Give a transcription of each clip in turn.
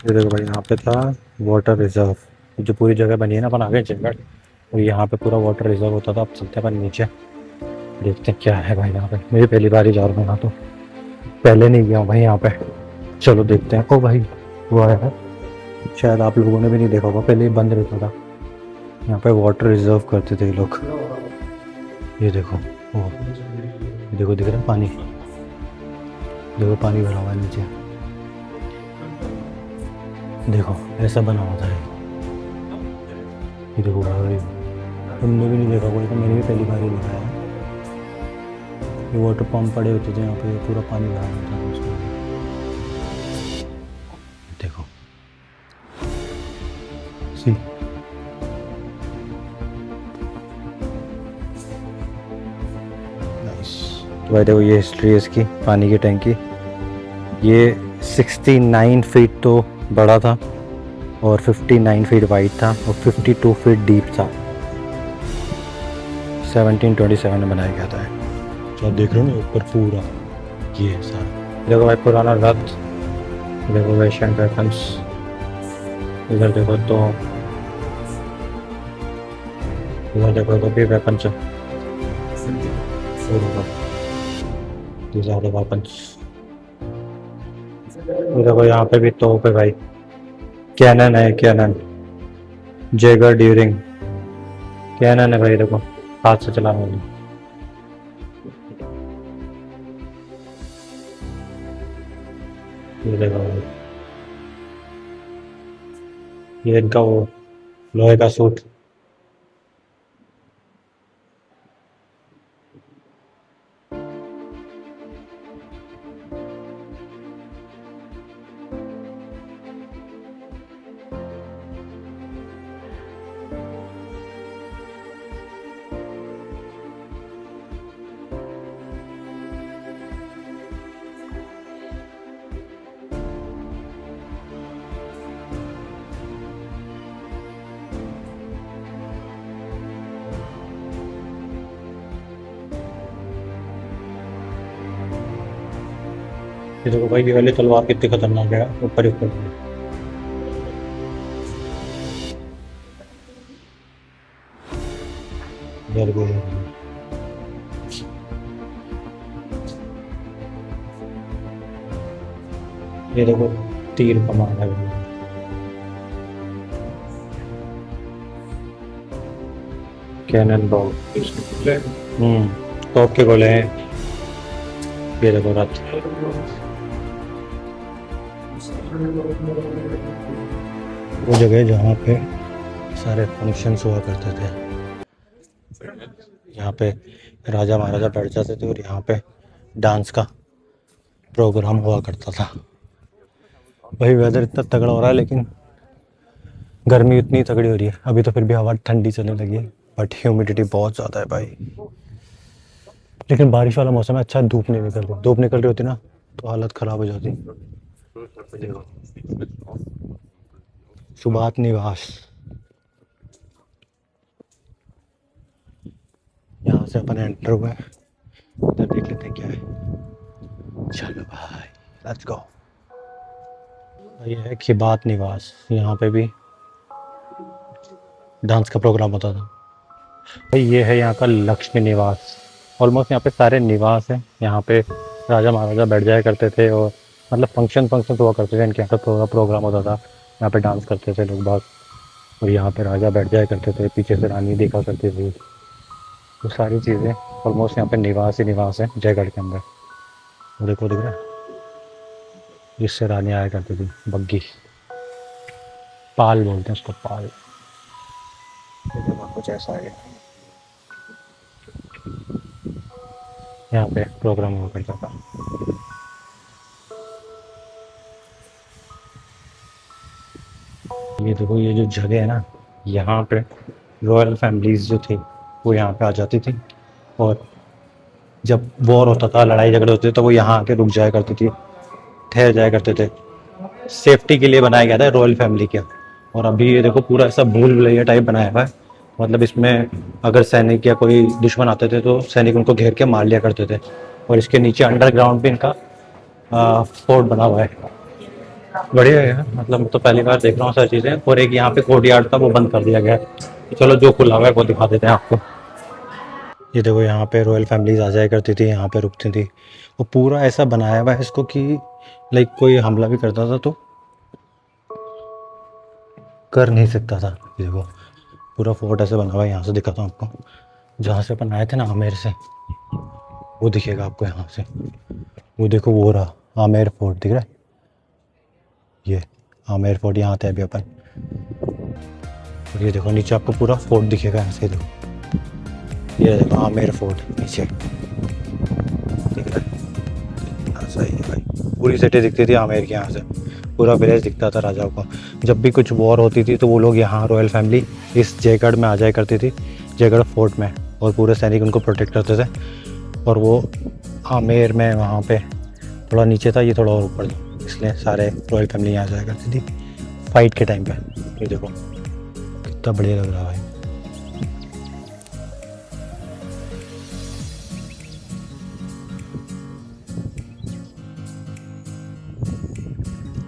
ये देखो भाई, यहाँ पे था वाटर रिजर्व, जो पूरी जगह बनी है ना अपन आगे जगह, और यहाँ पे पूरा वाटर रिजर्व होता था। अब चलते हैं अपन नीचे, देखते हैं क्या है भाई यहाँ पे। मेरी पहली बार ही जा रहा हूँ यहाँ, तो पहले नहीं गया हूँ भाई यहाँ पे। चलो देखते हैं। ओ भाई, वो आया है, शायद आप लोगों ने भी नहीं देखा होगा, पहले ही बंद रहता था। यहाँ पे वाटर रिजर्व करते थे ये लोग। ये देखो, ओ ये देखो, दिख रहा है पानी, देखो पानी भरा हुआ है नीचे। देखो ऐसा बना हुआ था ये देखो भाई, तुमने भी नहीं देखा कोई, तो मैंने भी पहली बार ही देखा है। ये वाटर पंप पड़े होते थे यहाँ पे, पूरा पानी भरा होता था उसमें। देखो सी, नाइस। तो भाई देखो, ये हिस्ट्री है इसकी, पानी की टैंकी। ये 69 फीट तो बड़ा था, और 59 फीट वाइड था, और 52 फीट डीप था। 1727 में बनाया गया था। तो देख रहे हो ना ऊपर पूरा ये सारा। देखो भाई पुराना रथ, देखो वेस्टर्न वेपन्स, इधर देखो तो, इधर देखो तो भी वेपन है। These are the weapons। देखो यहाँ पे भी तोप है भाई, कैनन है, कैनन जेगर ड्यूरिंग, कैनन है भाई, देखो हाथ से चलाने वाली। ये देखो भाई, ये इनका वो लोहे का सूट। ये देखो भाई, ये वाली तलवार कितनी खतरनाक है, ऊपर ही ऊपर। इधर भी है। ये देखो तीर कमान है भाई। कैनन बॉल, तोप के गोले हैं। ये देखो रथ, वो जगह जहाँ पे सारे फंक्शंस हुआ करते थे। यहाँ पे राजा महाराजा बैठ जाते थे, और यहाँ पे डांस का प्रोग्राम हुआ करता था। भाई वेदर इतना तगड़ा हो रहा है, लेकिन गर्मी इतनी तगड़ी हो रही है अभी, तो फिर भी हवा ठंडी चलने लगी है, बट ह्यूमिडिटी बहुत ज़्यादा है भाई। लेकिन बारिश वाला मौसम है, अच्छा धूप नहीं निकल रही, धूप निकल रही होती ना तो हालत ख़राब हो जाती। सुबात निवास, यहाँ से अपन एंटर हुए, तो देख लेते हैं क्या है। चलो भाई लेट्स गो। ये है खिबात निवास, यहाँ पे भी डांस का प्रोग्राम होता था भाई। ये है यहाँ का लक्ष्मी निवास। ऑलमोस्ट यहाँ पे सारे निवास हैं, यहाँ पे राजा महाराजा बैठ जाया करते थे, और मतलब फंक्शन हुआ करते थे इनके यहाँ पे, पूरा प्रोग्राम होता था, यहाँ पे डांस करते थे लोग बाग, और यहाँ पे राजा बैठ जाया करते थे, पीछे से रानी देखा करती थी। तो सारी चीज़ें ऑलमोस्ट यहाँ पे निवास ही निवास है जयगढ़ के अंदर। देखो दिख रहा है, जिससे रानी आया करती थी, बग्गी, पाल बोलते हैं उसको, पाल। कुछ ऐसा है, यहाँ पे प्रोग्राम हुआ करता था। ये देखो, ये जो जगह है ना, यहाँ पे रॉयल फैमिलीज जो थी वो यहाँ पे आ जाती थी, और जब वॉर होता था, लड़ाई झगड़े होते थे, तो वो यहाँ आके रुक जाया करती थी, ठहर जाया करते थे। सेफ्टी के लिए बनाया गया था रॉयल फैमिली का। और अभी ये देखो पूरा ऐसा भूल भुलैया टाइप बनाया हुआ है, मतलब इसमें अगर सैनिक या कोई दुश्मन आते थे तो सैनिक उनको घेर के मार लिया करते थे। और इसके नीचे अंडरग्राउंड भी इनका फोर्ट बना हुआ है। बढ़िया है यार, मतलब मैं तो पहली बार देख रहा हूँ सारी चीज़ें। और एक यहाँ पे कोर्टयार्ड था वो बंद कर दिया गया है, तो चलो जो खुला हुआ है वो दिखा देते हैं आपको। ये देखो यहाँ पे रॉयल फैमिलीज आ जाया करती थी, यहाँ पे रुकती थी। वो पूरा ऐसा बनाया हुआ है इसको कि लाइक कोई हमला भी करता था तो कर नहीं सकता था। ये देखो पूरा फोर्ट ऐसे बना हुआ है, यहाँ से दिखाता हूँ आपको। जहाँ से अपन आए थे ना आमेर से, वो दिखेगा आपको यहाँ से। वो देखो वो रहा आमेर फोर्ट, दिख रहा है ये आमेर फोर्ट, यहाँ थे अभी अपन। और ये देखो नीचे आपको पूरा फोर्ट दिखेगा यहाँ से, देखो ये देखो आमेर फोर्ट नीचे दिख रहा है। हाँ सही है भाई, पूरी सिटी दिखती थी आमेर की यहाँ से, पूरा विलेज दिखता था राजाओं का। जब भी कुछ वॉर होती थी तो वो लोग यहाँ रॉयल फैमिली इस जयगढ़ में आ जाया करती थी, जयगढ़ फोर्ट में, और पूरे सैनिक उनको प्रोटेक्ट करते थे। और वो आमेर में वहाँ पे थोड़ा नीचे था, ये थोड़ा और ऊपर था, इसलिए सारे रॉयल फैमिली यहाँ जाया करती थी फाइट के टाइम पे। ये देखो कितना बढ़िया लग रहा है भाई।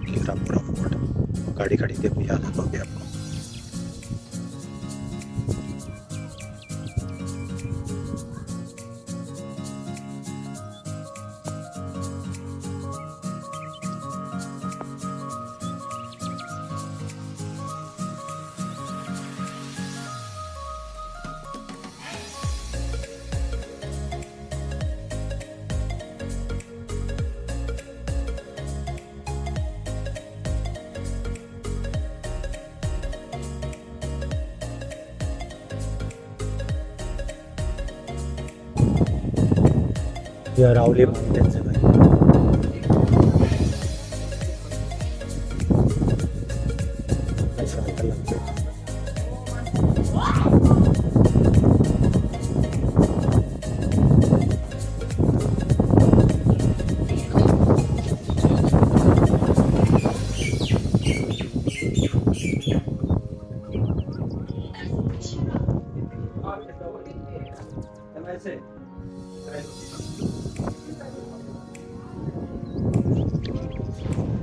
ये रहा पूरा फोर्ट, गाड़ी खड़ी थी अपनी, याद आता होगी आपको। ये अरावली माउंटेन्स है भाई। ऐसा लगता है।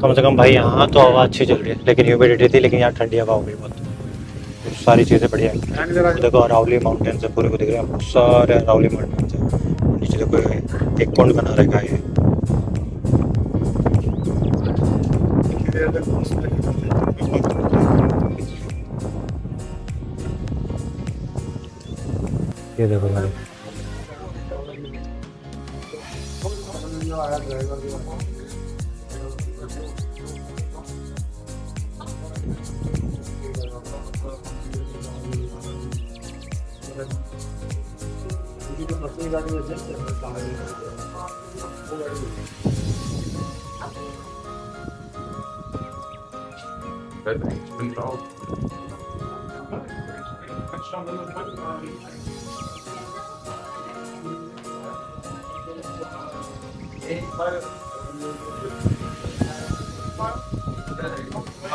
कम से कम भाई यहाँ तो हवा अच्छी चल रही है, लेकिन ह्यूमिडिटी थी, लेकिन यहाँ ठंडी हवा हो गई बहुत। तो सारी चीज़ें बढ़िया है। देखो अरावली माउंटेन्स है पूरे को दिख रहे हैं, बहुत सारे अरावली माउंटेन्स है। नीचे देखो एक कुंड बना रखा है ये देखो भाई।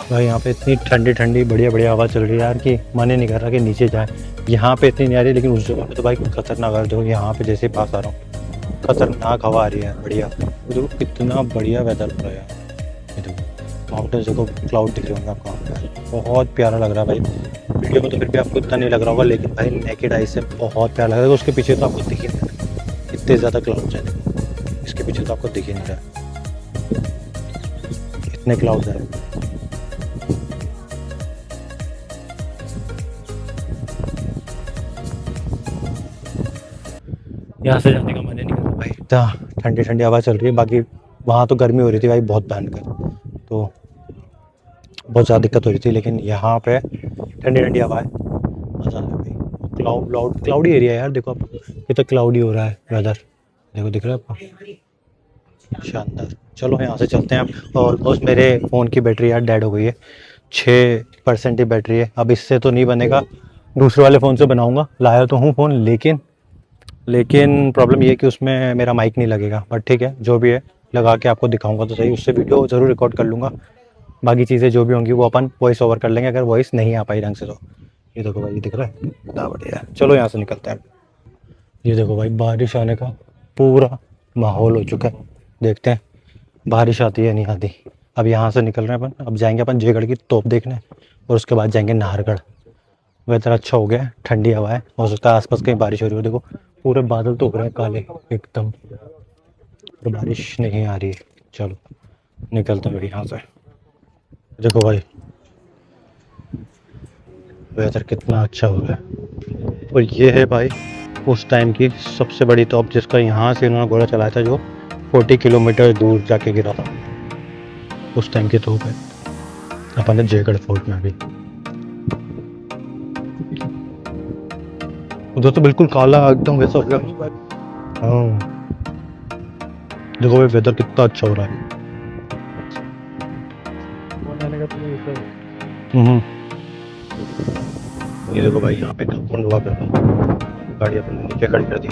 भाई यहाँ पे इतनी ठंडी ठंडी बढ़िया बढ़िया हवा चल रही है यार कि मन ही नहीं कर रहा कि नीचे जाए। यहाँ पे इतनी नहीं आ रही, लेकिन उस जगह पे तो भाई खतरनाक है। देखो यहाँ पे जैसे पास आ रहा हूँ, खतरनाक हवा आ रही है बढ़िया। देखो कितना बढ़िया वेदर हो रहा है यार। ये देखो माउंटेन्स, देखो क्लाउड दिख रहे होंगे आपको वहाँ पे, बहुत प्यारा लग रहा है भाई। वीडियो में तो फिर भी आपको इतना नहीं लग रहा होगा, लेकिन भाई नेकेड आई से बहुत प्यारा लग रहा है। उसके पीछे तो आपको दिख ही नहीं रहा, इतने ज़्यादा क्लाउड्स हैं। देखो इसके पीछे तो आपको दिख ही नहीं रहा, इतने क्लाउड्स हैं। यहाँ से जाने का मन ही नहीं कर रहा भाई, इतना ठंडी ठंडी हवा चल रही है। बाकी वहाँ तो गर्मी हो रही थी भाई बहुत भयंकर, तो बहुत ज़्यादा दिक्कत हो रही थी, लेकिन यहाँ पे ठंडी ठंडी हवा है, मज़ा आ रहा है भाई। क्लाउडी एरिया है यार, देखो आप कितना क्लाउडी हो रहा है वेदर, देखो दिख रहा है आपको, शानदार। चलो यहाँ से चलते हैं अब। ऑलमोस्ट मेरे फ़ोन की बैटरी यार डेड हो गई है, 6% ही बैटरी है। अब इससे तो नहीं बनेगा, दूसरे वाले फ़ोन से बनाऊँगा। लाया तो हूँ फ़ोन, लेकिन प्रॉब्लम ये है कि उसमें मेरा माइक नहीं लगेगा। बट ठीक है, जो भी है लगा के आपको दिखाऊंगा तो सही, उससे वीडियो ज़रूर रिकॉर्ड कर लूँगा। बाकी चीज़ें जो भी होंगी वो अपन वॉइस ओवर कर लेंगे, अगर वॉइस नहीं आ पाई ढंग से तो। ये देखो भाई, ये दिख रहा है कितना बढ़िया है। चलो यहाँ से निकलते हैं। ये देखो भाई बारिश आने का पूरा माहौल हो चुका है, देखते हैं बारिश आती है नहीं आती। अब यहाँ से निकल रहे हैं अपन, अब जाएंगे अपन जयगढ़ की तोप देखने और उसके बाद जाएंगे नाहरगढ़। वेदर अच्छा हो गया है, ठंडी हवा है, हो सकता है आसपास कहीं बारिश हो रही हो। देखो पूरे बादल तो उग रहे हैं काले एकदम, और बारिश नहीं आ रही है। चलो निकलते हैं यहाँ से। देखो भाई वेदर कितना अच्छा हो गया है। और ये है भाई उस टाइम की सबसे बड़ी तोप, जिसका यहाँ से इन्होंने घोड़ा चलाया था, जो 40 किलोमीटर दूर जाके गिरा था। उस टाइम की तोप है। अपन जयगढ़ फोर्ट में अभी, उधर तो बिल्कुल काला एकदम वैसा हो गया। हाँ देखो भाई वेदर कितना अच्छा हो रहा है। ये देखो भाई यहाँ पे कंपाउंड हुआ करता, गाड़ी अपन नीचे खड़ी कर दी।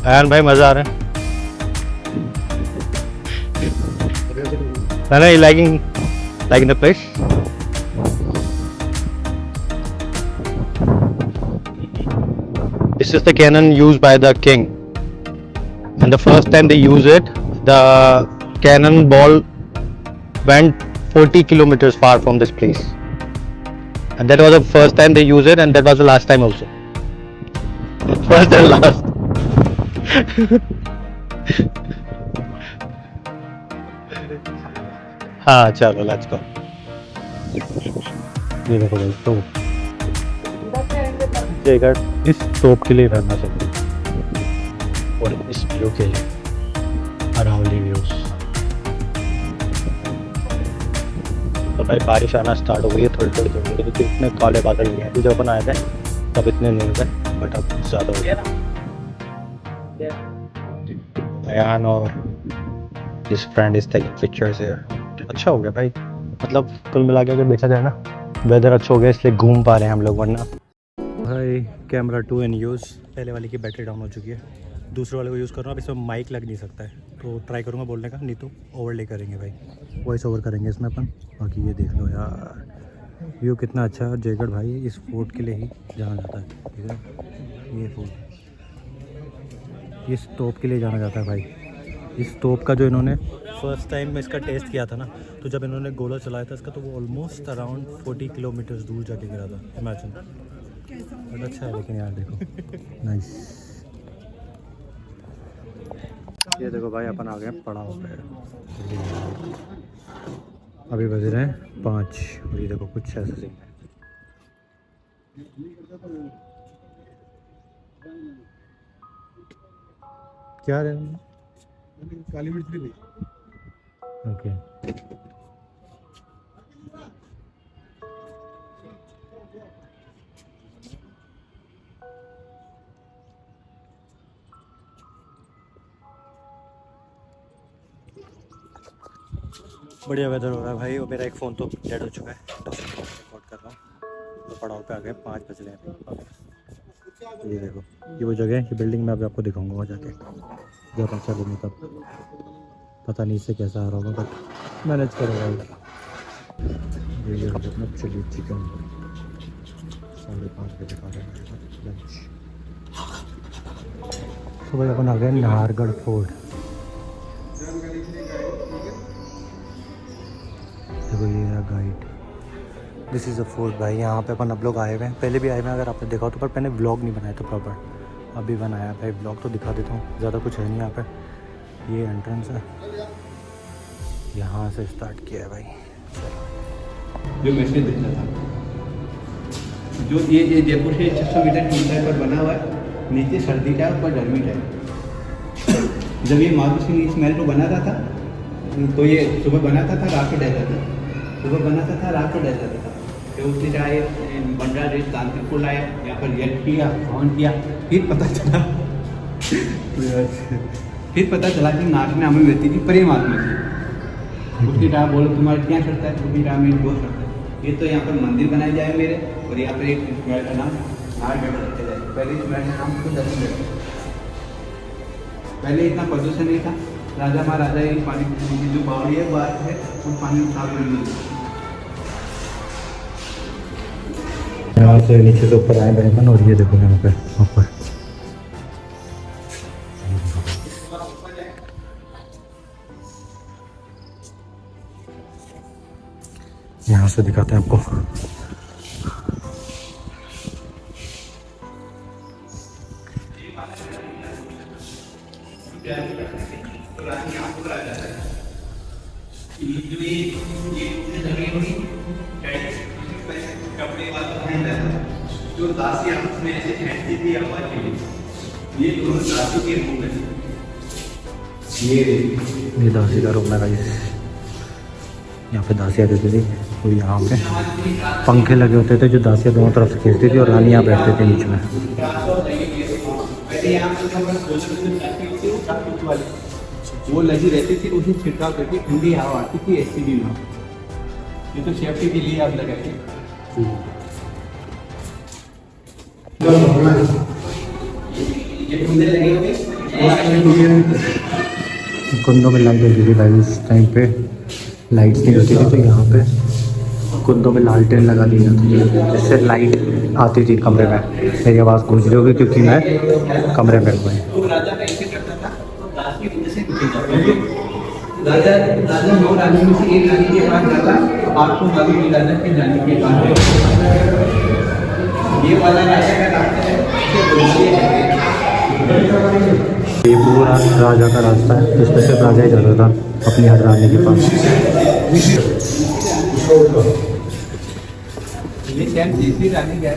आयन भाई मजा आ रहा है। Are you liking the place? This is the cannon used by the king, and the first time they used it, the cannon ball went 40 kilometers far from this place, and that was the first time they used it, and that was the last time also. First and last. हाँ चलो let's go. ये देखो भाई तो जयगढ़ इस तोप के लिए रहना चाहिए और इस व्यू के लिए, अरावली व्यूज। तो भाई बारिश आना स्टार्ट हो गई है थोड़ी थोड़ी थोड़ी, क्योंकि इतने काले बादल नहीं है। जब अपन आए थे तब इतने नहीं थे, बट अब ज़्यादा हो गया। अयान और his friend is taking pictures here। अच्छा हो गया भाई, मतलब कुल मिला के अगर देखा जाए ना, वेदर अच्छा हो गया इसलिए घूम पा रहे हैं हम लोग, वरना भाई कैमरा 2 इन यूज़। पहले वाले की बैटरी डाउन हो चुकी है, दूसरे वाले को यूज़ कर रहा हूँ। अब इसमें माइक लग नहीं सकता है, तो ट्राई करूँगा बोलने का, नहीं तो ओवरले करेंगे भाई, वॉइस ओवर करेंगे इसमें अपन। बाकी ये देख लो यार व्यू कितना अच्छा है। जयगढ़ भाई इस फोर्ट के लिए ही जाना जाता है, ठीक है। ये फोर्ट इस तोप के लिए जाना जाता है भाई। इस तोप का जो इन्होंने फर्स्ट टाइम में इसका टेस्ट किया था ना, तो जब इन्होंने गोला चलाया था इसका, तो वो ऑलमोस्ट अराउंड 40 किलोमीटर्स दूर जाके गिरा था। इमेजिन, बट अच्छा है लेकिन यार देखो नाइस। ये देखो भाई अपन आ गए पड़ाव पे, अभी बज रहे हैं 5 और ये देखो कुछ ऐसा सीन है। क्या रहे काली मिर्च भी ओके। बढ़िया वेदर हो रहा है भाई, और मेरा एक फ़ोन तो डेड हो चुका है, तो रिकॉर्ड कर रहा हूँ। तो पड़ाव पे आ गए, 5 बज रहे हैं। ये देखो ये वो जगह है, ये बिल्डिंग में अभी आपको दिखाऊंगा वहाँ जाके, जब अच्छा लूँगा तब। पता नहीं इससे कैसा आ रहा होगा, बट मैनेज करूँगा। ये अपना चिली चिकन 5:30 बजे खा रहे हैं लंच। तो भाई अपन आ गए नाहरगढ़ फोर्ट। देखो ये है guide, this is a fort भाई। यहाँ पे अपन अब लोग आए हुए हैं, पहले भी आए हुए हैं अगर आपने देखा हो तो, पर मैंने व्लॉग नहीं बनाया था प्रॉपर। अभी बनाया भाई व्लॉग, तो दिखा देता हूँ। ज़्यादा कुछ है नहीं यहाँ पे। ये एंट्रेंस है, यहाँ से स्टार्ट किया है भाई। जो मैसेज देता था, जो ये जयपुर से 600 मीटर की ऊंचाई पर बना हुआ है। नीचे सर्दी टाइप ऊपर गर्मी टाइप। जब ये माधु सिंह इस महल को बनाता था, तो ये सुबह बनाता था, रात को ढह जाता था। सुबह बनाता था, रात को ढह जाता था। फिर उसी चाहे बंडा रेत तांत्रिक को लाया, यहाँ पर यज्ञ किया, हवन किया। फिर पता चला कि नाच नाम में व्यक्ति की प्रेम आत्मा थी। उसकी टाइम बोलो तुम्हारे क्या करता है, उसकी टाइम मेरी बहुत करता है। ये तो यहाँ पर मंदिर बनाए जाए मेरे, और यहाँ पर एक महल का नाम नाहरगढ़ रखा जाए। पहले इस महल का नाम खुद दर्शन। पहले इतना प्रदूषण नहीं था, राजा महाराजा ये पानी की जो बावड़ी है बात है उस पानी में साफ कर लीजिए। यहाँ से नीचे से ऊपर आए मेहमान और ये देखो यहाँ पे ऊपर यहाँ से दिखाते हैं आपको। जो दासी आपस में ऐसे फेंकती थी आवाज के लिए, ये दोनों दासी के रूम है। ये दासी का रूम है। यहाँ पे दासियाँ रहती थी और यहाँ पे पंखे लगे होते थे जो दासियाँ दोनों तरफ से खींचती थी और रानी यहाँ बैठते थे बीच में। वो लगी रहती थी, उसे छिड़काव करके ठंडी हवा आती थी ऐसी भी वहाँ। ये तो सेफ्टी के लिए आप लगाए। कुंदों में लाइट होती थी भाई उस टाइम पे, लाइट्स नहीं होती थी तो यहाँ पे कुंदों में लालटेन लगा दी जाती थी जिससे लाइट आती थी कमरे में। मेरी आवाज़ गूंज रही होगी क्योंकि मैं कमरे में हुआ। राजा राजा 9 रानी में से एक रानी के पास जाता, आपको मालूम नहीं राजा के जाने के बाद ये वाला राजा का रास्ता है, ये पूरा राजा का रास्ता है जिसमें सिर्फ राजा ही जाता था अपनी हर रानी के पास। ये क्या तीसरी रानी क्या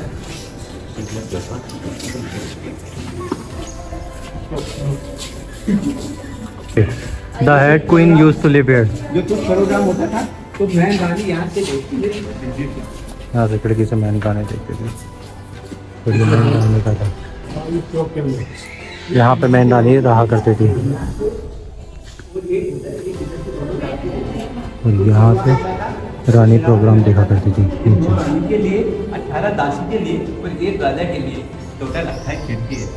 The head queen used to live here. जो कुछ प्रोग्राम होता था तो मैं रानी यहाँ से देखती थी, यहाँ से खिड़की से मैन गाने देखते थे। फिर ये मैन गाने का था, यहाँ पे मैन रानी रहा करती थी और यहाँ से रानी प्रोग्राम देखा करती थी नीचे। रानी के लिए 18 दासी के लिए और एक राजा के लिए टोटल 28 खिड़की है।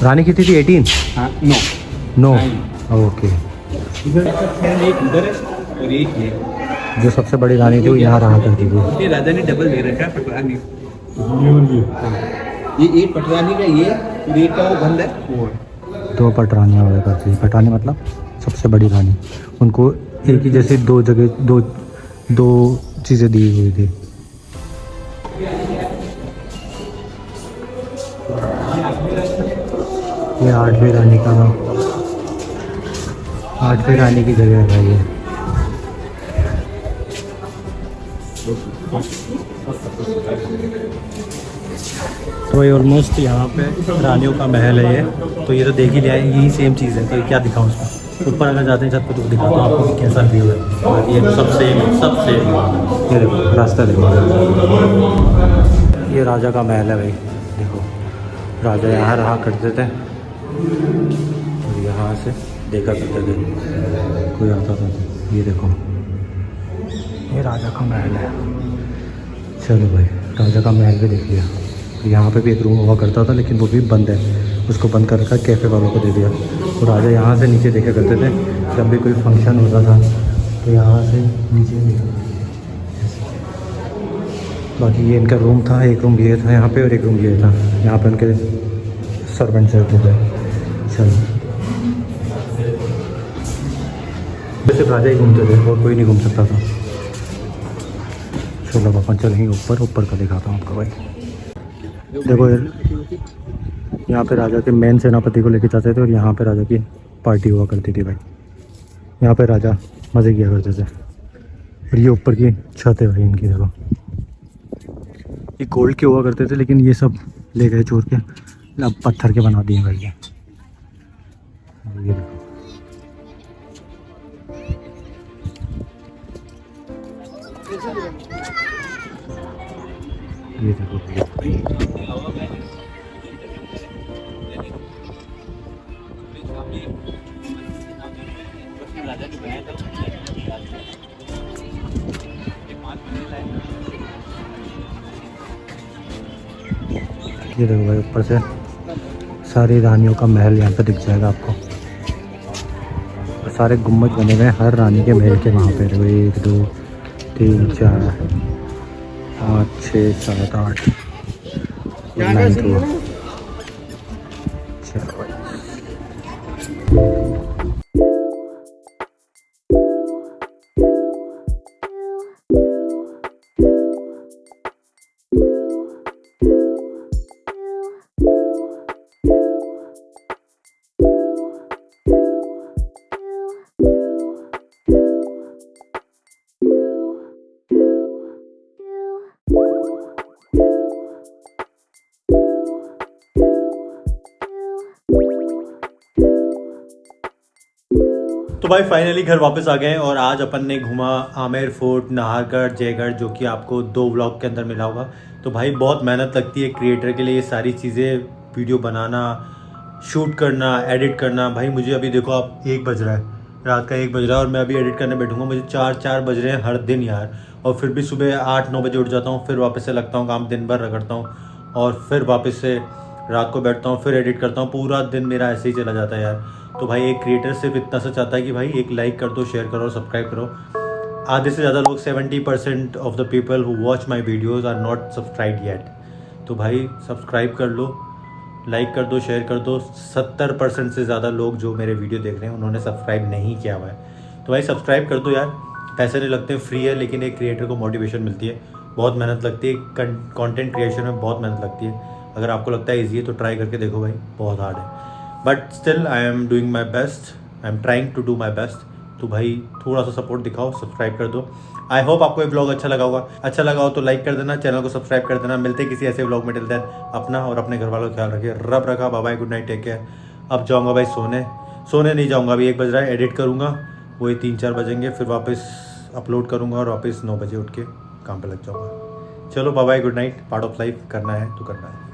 रानी कितनी थी 18? हाँ, 9 ओके। इधर एक उधर है और एक ये। जो सबसे बड़ी रानी थी वो यहाँ रहा करती थी। ये राजा ने डबल दे रखा है पटरानी। ये एक पटरानी का ये और एक का वो बंद है वो। 2 पटरानियाँ हुआ करती थी। पटरानी मतलब सबसे बड़ी रानी। उनको एक ही जैसे 2 जगह दो चीज़ें दी हुई थी। ये 8वीं रानी का 8वीं रानी की जगह है ये। तो ये ऑलमोस्ट यहाँ पे रानियों का महल है ये। तो ये तो देख ही लिया है, यही सेम चीज़ है। तो क्या दिखाऊँ उसमें? ऊपर अगर जाते हैं छत पे तो दिखाता हूँ आपको कि कैसा व्यू है। ये सब सेम ये देखो रास्ता देखो। ये राजा का महल है भाई। देखो राजा यहाँ रहा करते थे और यहाँ से देखा करते थे कोई आता था। ये देखो ये राजा का महल है। चलो भाई राजा का महल भी देख लिया। यहाँ पे भी एक रूम हुआ करता था लेकिन वो भी बंद है, उसको बंद कर रखा, कैफ़े वालों को दे दिया। तो राजा यहाँ से नीचे देखा करते थे जब भी कोई फंक्शन होता था तो यहाँ से नीचे देखा करते थे। बाकी ये इनका रूम था, एक रूम ये था यहाँ पे और एक रूम ये था। यहाँ पे उनके सर्वेंट्स रहते थे। चलो सिर्फ राजा ही घूमते थे और कोई नहीं घूम सकता था। चलो अपन चलेंगे ऊपर का दिखाता हूँ आपको भाई। देखो यहाँ पे राजा के मेन सेनापति को लेके जाते थे और यहाँ पे राजा की पार्टी हुआ करती थी भाई। यहाँ पे राजा मज़े किया करते थे। और ये ऊपर की छत है भाई इनकी। देखो ये गोल्ड के हुआ करते थे लेकिन ये सब ले गए चोर के, अब पत्थर के बना दिए भाई। ये देखो ये देखो ये देखो भाई ऊपर से सारी रानियों का महल यहाँ पे दिख जाएगा आपको। और सारे गुम्बद बने हुए हैं हर रानी के महल के वहाँ पे। 1 2 3 4 5 6 7 8 9 2। चलो भाई। तो भाई फाइनली घर वापस आ गए हैं और आज अपन ने घूमा आमेर फोर्ट, नाहरगढ़, जयगढ़, जो कि आपको 2 व्लॉग के अंदर मिला होगा। तो भाई बहुत मेहनत लगती है क्रिएटर के लिए ये सारी चीज़ें, वीडियो बनाना, शूट करना, एडिट करना। भाई मुझे अभी देखो आप 1 बज रहा है, रात का 1 बज रहा है और मैं अभी एडिट करने बैठूंगा, मुझे 4 बज रहे हैं हर दिन यार। और फिर भी सुबह 8-9 बजे उठ जाता हूँ, फिर वापस से लगता हूँ काम, दिन भर रगड़ता हूँ और फिर वापस से रात को बैठता हूँ, फिर एडिट करता हूँ। पूरा दिन मेरा ऐसे ही चला जाता है यार। तो भाई एक क्रिएटर सिर्फ इतना सा चाहता है कि भाई एक लाइक कर दो, शेयर करो, सब्सक्राइब करो। आधे से ज़्यादा लोग 70% of the people who watch my videos are not subscribe yet. तो भाई सब्सक्राइब कर लो, लाइक कर दो, शेयर कर दो। 70% से ज़्यादा लोग जो मेरे वीडियो देख रहे हैं उन्होंने सब्सक्राइब नहीं किया हुआ है। तो भाई सब्सक्राइब कर दो यार, पैसे नहीं लगते, फ्री है, लेकिन एक क्रिएटर को मोटिवेशन मिलती है। बहुत मेहनत लगती है, कंटेंट क्रिएशन में बहुत मेहनत लगती है। अगर आपको लगता है ईजी है तो ट्राई करके देखो भाई, बहुत हार्ड है। But still I am doing my best, I am trying to do my best. तो भाई थोड़ा सा सपोर्ट दिखाओ, सब्सक्राइब कर दो। आई होप आपको ये ब्लॉग अच्छा लगा होगा। अच्छा लगा हो तो लाइक कर देना, चैनल को सब्सक्राइब कर देना। मिलते हैं किसी ऐसे ब्लॉग में, टिल देन अपना और अपने घर वालों का ख्याल रखिए। रब रखा, bye bye, good night, take care. अब जाऊँगा भाई सोने नहीं जाऊँगा, अभी 1 बज रहा है, एडिट करूँगा, वही 3-4 बजेंगे, फिर वापस अपलोड करूँगा और वापस 9 बजे उठ के काम पे लग जाऊँगा। चलो bye bye, good night. Part of life, करना है तो करना है।